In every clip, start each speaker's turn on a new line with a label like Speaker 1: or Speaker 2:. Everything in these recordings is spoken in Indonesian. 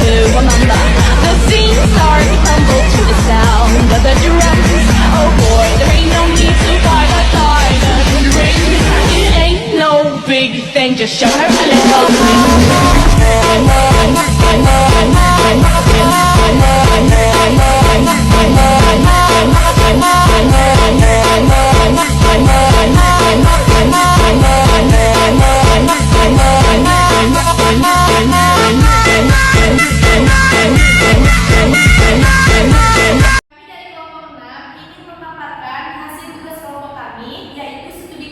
Speaker 1: to remember. The theme start to crumble to the sound of the drums. Oh boy, there ain't no need to fight a silent ring. It ain't no big thing, just show her a little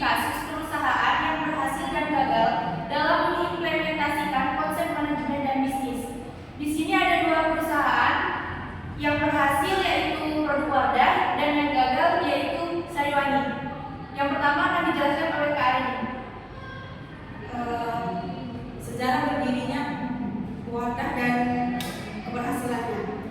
Speaker 2: kasus perusahaan yang berhasil dan gagal dalam mengimplementasikan konsep manajemen dan bisnis. Di sini ada dua perusahaan yang berhasil yaitu Produk Wardah dan yang gagal yaitu Sariwangi. Yang pertama akan dijelaskan oleh Kak Arini.
Speaker 3: Sejarah berdirinya Wardah dan keberhasilannya.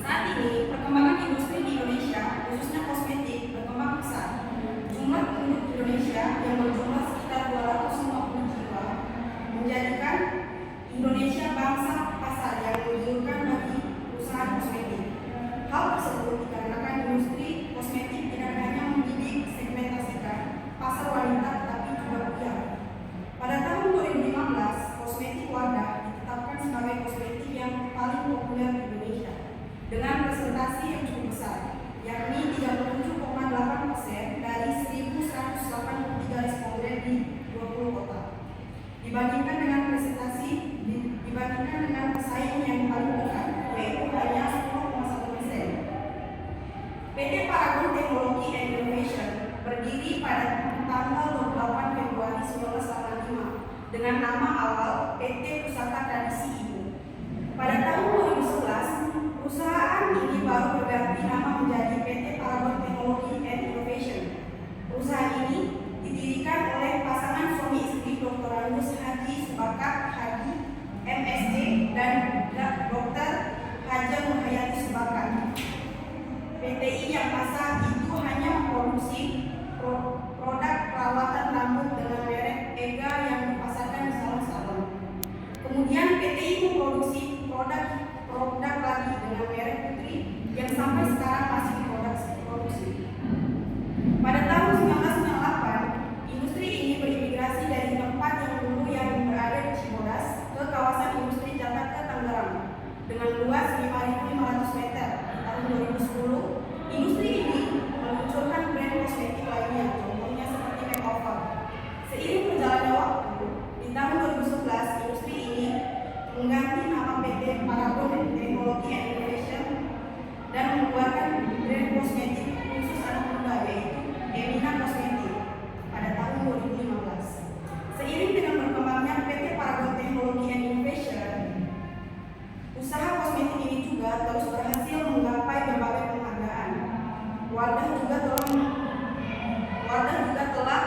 Speaker 3: Saat ini perkembangan industri di Indonesia, khususnya kosmetik, berkembang pesat. Jumlah penduduk Indonesia yang berjumlah sekitar 250 jiwa menjadikan Indonesia bangsa pasar yang menggiurkan bagi perusahaan kosmetik. Hal tersebut dikarenakan industri kosmetik tidak hanya mendidik segmentasikan pasar wanita tetapi juga pria. Pada tahun 2015, kosmetik Wardah ditetapkan sebagai kosmetik yang paling populer di Indonesia dengan presentasi yang cukup besar, yakni 37,8% dari 1.183 responden di 20 kota. Dibandingkan dengan pesaing yang paling dekat, yaitu hanya 10,1%. PT Paragon Teknologi and Innovation berdiri pada tanggal 28 Februari 1985 dengan nama awal PT Pusaka Tradisi Ibu. Pada tahun 2011, perusahaan ini baru berganti nama menjadi PT Paragon Teknologi and Innovation. Perusahaan ini didirikan oleh pasangan suami istri Dr. Anus Haji Subakat Haji MSD dan Dr. Haja Nurhayati Subakat. PTI yang masa itu hanya memproduksi produk perawatan rambut dengan merek EGA yang dipasarkan di salon-salon. Kemudian PTI memproduksi produk lagi dengan merek Putri yang sampai sekarang masih diproduksi. Pada tahun 1998, industri ini berimigrasi dari tempat yang berada di Cibodas ke kawasan industri Jakarta Tangerang dengan luas 5.500 meter. Di tahun 2010, industri ini meluncurkan brand kosmetik lainnya, contohnya seperti makeover. Seiring berjalannya waktu, di tahun 2011 industri ini mengganti nama PT Paragon Teknologi and Innovation dan mengeluarkan brand kosmetik khusus anak muda yaitu Emina Kosmetik pada tahun 2015. Seiring dengan berkembangnya PT Paragon Teknologi and Innovation, usaha kosmetik ini juga terus berhasil menggapai berbagai penghargaan. Wardah juga telah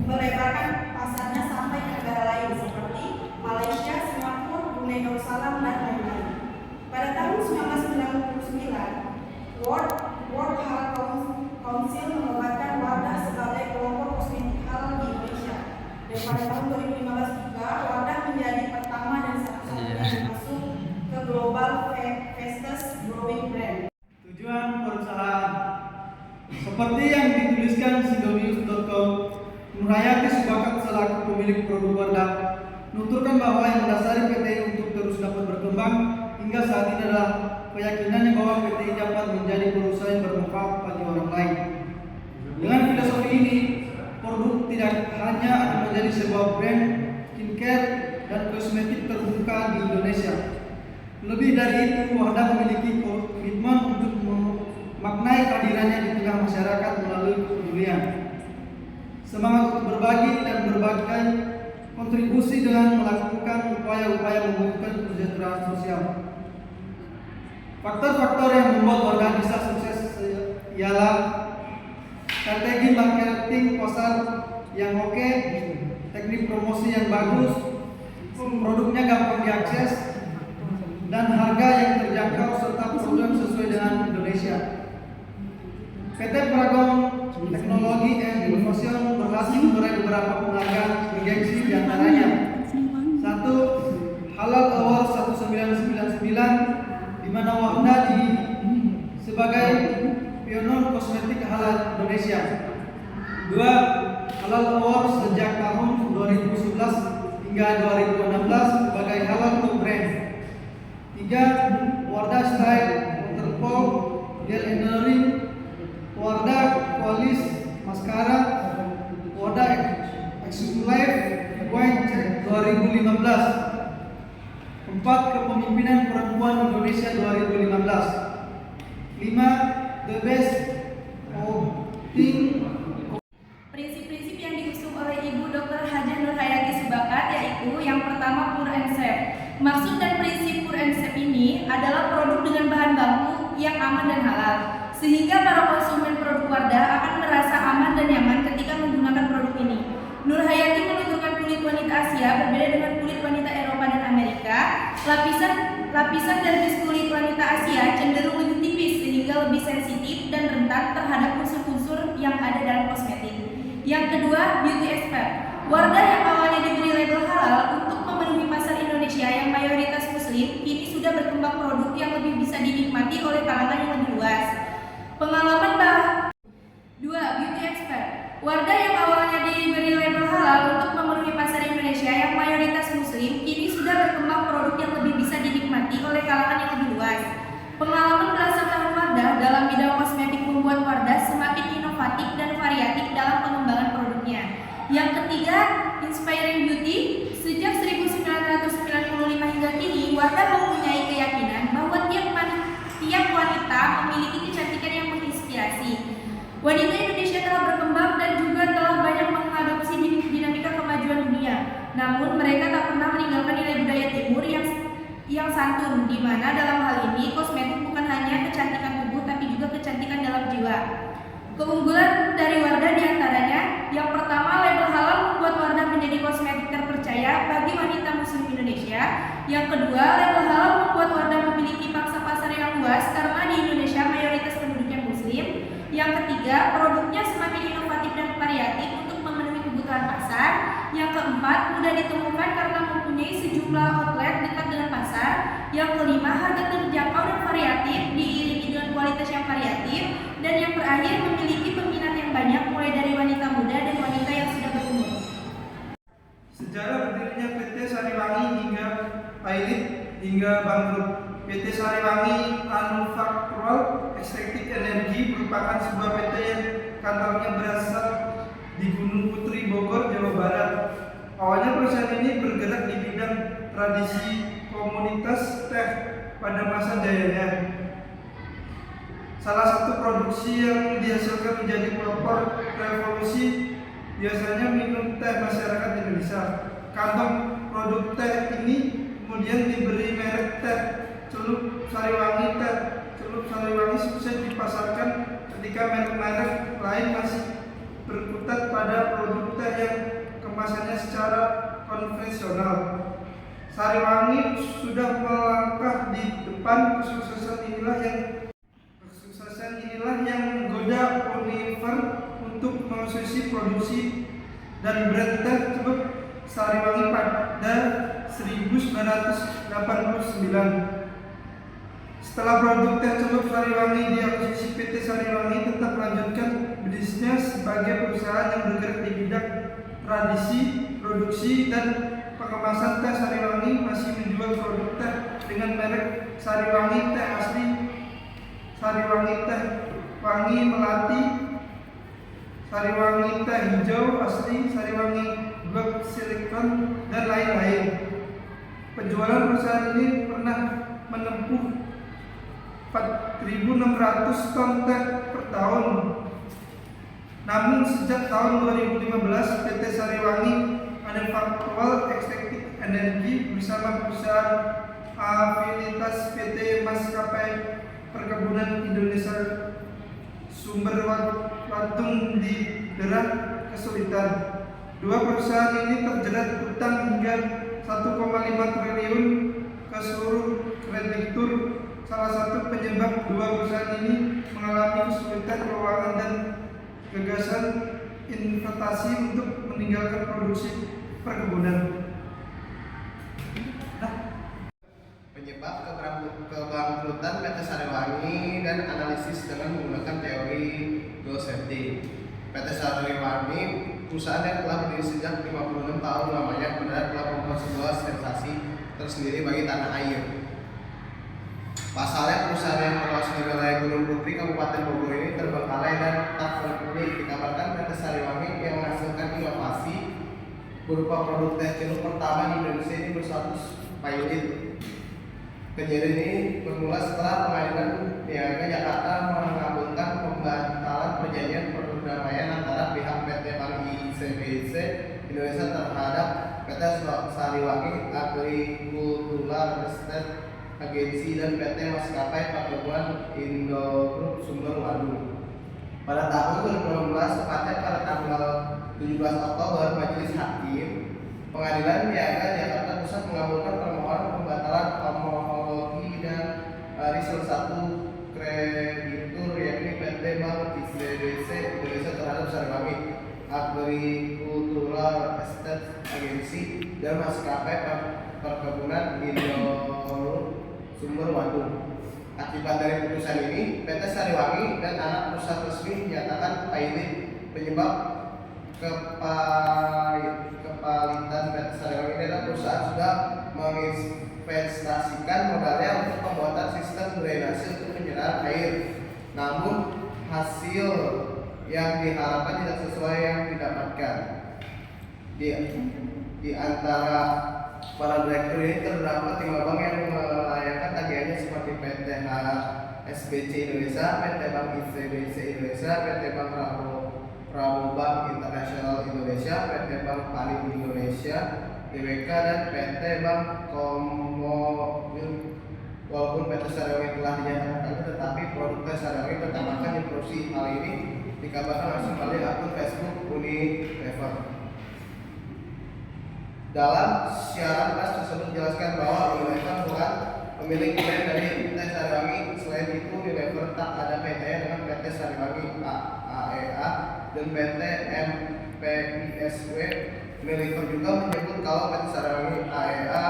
Speaker 3: melebarkan pasarnya sampai ke negara lain seperti Malaysia, Singapura, Brunei Darussalam, dan lain-lain. Pada tahun 1999, World Halal Council menobatkan Wardah sebagai pelopor kosmetik halal di Indonesia. Dan pada tahun 2015 juga Wardah menjadi pertama dan satu-satunya yang masuk ke Global Fastest Growing Brand.
Speaker 4: Tujuan perusahaan seperti yang dituliskan sidonews.com, Nurhayati Subakat selaku pemilik produk Wardah menuturkan bahwa yang mendasari PTI untuk terus dapat berkembang hingga saat ini adalah keyakinannya bahwa PTI dapat menjadi perusahaan yang bermanfaat bagi orang lain. Dengan filosofi ini, produk tidak hanya akan menjadi sebuah brand skincare dan kosmetik terbuka di Indonesia. Lebih dari itu, Wardah memiliki komitmen untuk memaknai kehadirannya di tengah masyarakat melalui kepedulian, semangat untuk berbagi dan berbagai kontribusi dengan melakukan upaya-upaya mewujudkan kesejahteraan sosial. Faktor-faktor yang membuat Wardah bisa sukses ialah strategi marketing pasar yang oke, teknik promosi yang bagus, produknya gampang diakses, dan harga yang terjangkau serta program sesuai dengan Indonesia. PT Paragon Teknologi and Innovation berhasil meraih beberapa penghargaan bergengsi diantaranya: 1. Indonesia. 2. Halal Award sejak tahun 2011 hingga 2016 sebagai halal to brand. 3. Wardah Style, Waterfall, Gel Enering, Wardah Qualis, Mascara, Wardah Exclusive, Wine 2015. 4. Kepemimpinan Perempuan Indonesia 2015. 5. The Best Outing.
Speaker 2: Prinsip-prinsip yang diusung oleh Ibu Dr. Hajah Nurhayati Subakat yaitu yang pertama pure and safe. Maksud dan prinsip pure and safe ini adalah produk dengan bahan baku yang aman dan halal, sehingga para konsumen produk Wardah akan merasa aman dan nyaman ketika menggunakan produk ini. Nurhayati menuturkan kulit wanita Asia berbeda dengan kulit wanita Eropa dan Amerika. Lapisan dermis kulit wanita Asia cenderung lebih tipis sehingga lebih sensitif dan rentan terhadap unsur-unsur yang ada dalam kosmetik. Yang kedua, beauty expert. Wardah yang awalnya diberi label halal untuk memenuhi pasar Indonesia yang mayoritas muslim, kini sudah berkembang produk yang lebih bisa dinikmati oleh kalangan yang lebih luas. Pengalaman 2. Beauty expert. Wardah yang awalnya diberi label halal untuk memenuhi pasar Indonesia yang mayoritas muslim, kini sudah berkembang produk yang lebih bisa dinikmati oleh kalangan yang lebih luas. Pengalaman belasan tahun Wardah dalam bidang kosmetik membuat Wardah semakin inovatif dan variatif dalam pengembangan produknya. Yang ketiga, inspiring beauty. Sejak 1995 hingga kini, Wardah mempunyai keyakinan bahwa tiap wanita memiliki kecantikan yang menginspirasi. Wanita Indonesia telah berkembang dan juga telah banyak mengadopsi dinamika kemajuan dunia. Namun mereka tak pernah meninggalkan nilai budaya timur yang santun, di mana dalam hal ini kosmetik bukan hanya kecantikan tubuh tapi juga kecantikan dalam jiwa. Keunggulan dari Wardah diantaranya, yang pertama, label halal membuat Wardah menjadi kosmetik terpercaya bagi wanita muslim Indonesia. Yang kedua, label halal membuat Wardah memiliki pangsa pasar yang luas karena di Indonesia mayoritas penduduknya muslim. Yang ketiga, produknya semakin inovatif dan variatif untuk memenuhi kebutuhan pasar. Yang keempat, mudah ditemukan karena mempunyai sejumlah outlet dekat dengan pasar. Yang kelima, harga terjangkau dan variatif diiringi dengan kualitas yang variatif. Dan yang terakhir, memiliki peminat yang banyak mulai dari wanita muda dan wanita yang sudah berumur.
Speaker 4: Sejarah berdirinya PT Sariwangi hingga pilot hingga bangkrut. PT Sariwangi Manufactural Extractive Energy merupakan sebuah PT yang kantornya berasal di Gunung Putri, Bogor, Jawa Barat. Awalnya perusahaan ini bergerak di bidang tradisi komunitas teh pada masa jayanya. Salah satu produksi yang dihasilkan menjadi pelopor revolusi biasanya minum teh masyarakat Indonesia. Kantong produk teh ini kemudian diberi merek teh Celup Sariwangi. Teh Celup Sariwangi sukses dipasarkan ketika merek-merek lain masih berkutat pada produk teh yang kemasannya secara konvensional. Sariwangi sudah melangkah di depan. Kesuksesan inilah yang menggoda Unilever untuk mengkonsumsi produksi dan brand teh Celup Sariwangi pada 1989. Setelah produk teh Celup Sariwangi diakuisisi, PT Sariwangi tetap melanjutkan bisnisnya sebagai perusahaan yang bergerak di bidang tradisi, produksi, dan pengemasan teh. Sariwangi masih menjual produk teh dengan merek Sariwangi Teh Asli, Sariwangi Teh Wangi Melati, Sariwangi Teh Hijau Asli, Sariwangi Black Silicon, dan lain-lain. Penjualan perusahaan ini pernah menempuh 4.600 ton teh per tahun. Namun sejak tahun 2015, PT Sariwangi Manufactural Extractive Energy bersama perusahaan afiliatas PT Maskapai Perkebunan Indonesia Sumber Watung didera kesulitan. Dua perusahaan ini terjerat utang hingga 1,5 triliun ke seluruh kreditur. Salah satu penyebab dua perusahaan ini mengalami kesulitan keuangan dan gagasan investasi untuk meninggalkan produksi perkebunan.
Speaker 5: Penyebab kebangkrutan PT Sariwangi dan analisis dengan menggunakan teori Gold Safety. PT Sariwangi, perusahaan yang telah berdiri sejak 56 tahun lamanya, benar telah membuat sebuah sensasi tersendiri bagi tanah air. Pasalnya, perusahaan yang berlokasi di wilayah Gunung Putri, Kabupaten Bogor ini terbengkalai dan tak berkulit. Dikabarkan PT Sariwangi yang menghasilkan inovasi berupa produk teh jeruk pertama di Indonesia ini berstatus pilot. Kejadian ini bermula setelah Pengadilan Niaga Jakarta mengabulkan pembatalan perjanjian perdamaian antara pihak PT Bank ICBC Indonesia terhadap PT Sariwangi Agricultural Estate Agency dan PT Maskapai Perkebunan Indo Group Sumber Waduh. Pada tahun 2016, tepatnya pada tanggal 17 Oktober, Majelis Hakim Pengadilan Niaga Jakarta Pusat mengabulkan permohonan pembatalan homologi dan dari salah satu kreditur yakni PT Bank ICBC Indonesia terhadap Sariwangi Agricultural Estate Agency dan Maskapai Perkebunan Indo Sumber Waduh. Akibat dari putusan ini, PT Sariwangi dan anak perusahaan resmi menyatakan pilot. Penyebab kepalitan PT Sariwangi adalah perusahaan sudah menginvestasikan modalnya untuk pembuatan sistem drainase untuk penyerahan air. Namun hasil yang diharapkan tidak sesuai yang didapatkan. Di antara para direktur ini terdapat 5 bank yang melayangkan tagihannya seperti PT HSBC Indonesia, PT Bank ICBC Indonesia, PT Bank Rabobank Internasional Indonesia, PT Bank Panin Indonesia, TBK, dan PT Bank Komowil. Walaupun PT Sariwangi telah dinyatakan tetapi produk teh Sariwangi tetap akan diproduksi. Hal ini dikabarkan langsung melalui akun Facebook Unilever. Dalam siaran pers tersebut dijelaskan bahwa Unilever bukan pemilik brand dari teh Sariwangi. Selain itu, Unilever tak ada PT-nya dengan PT Sariwangi AEA dan PT MPISW. Unilever juga menyebut kalau PT Sariwangi AEA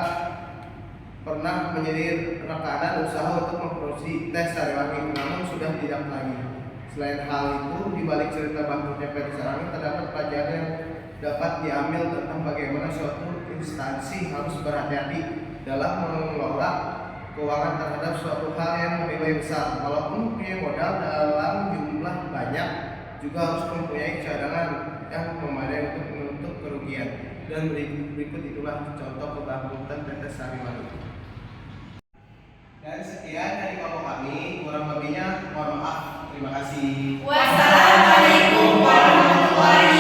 Speaker 5: pernah menjadi rekanan usaha untuk memproduksi teh Sariwangi, namun sudah tidak lagi. Selain hal itu, di balik cerita bangkrutnya PT Sariwangi terdapat pelajaran yang dapat diambil tentang bagaimana suatu instansi harus berhati-hati dalam mengelola keuangan terhadap suatu hal yang bernilai besar. Walaupun punya modal dalam jumlah banyak, juga harus mempunyai cadangan yang memadai untuk menutup kerugian. Dan berikut itulah contoh kebangkrutan PT Sariwangi. Dan sekian dari kelompok kami, kurang lebihnya mohon maaf. Terima kasih.
Speaker 2: Wassalamualaikum warahmatullahi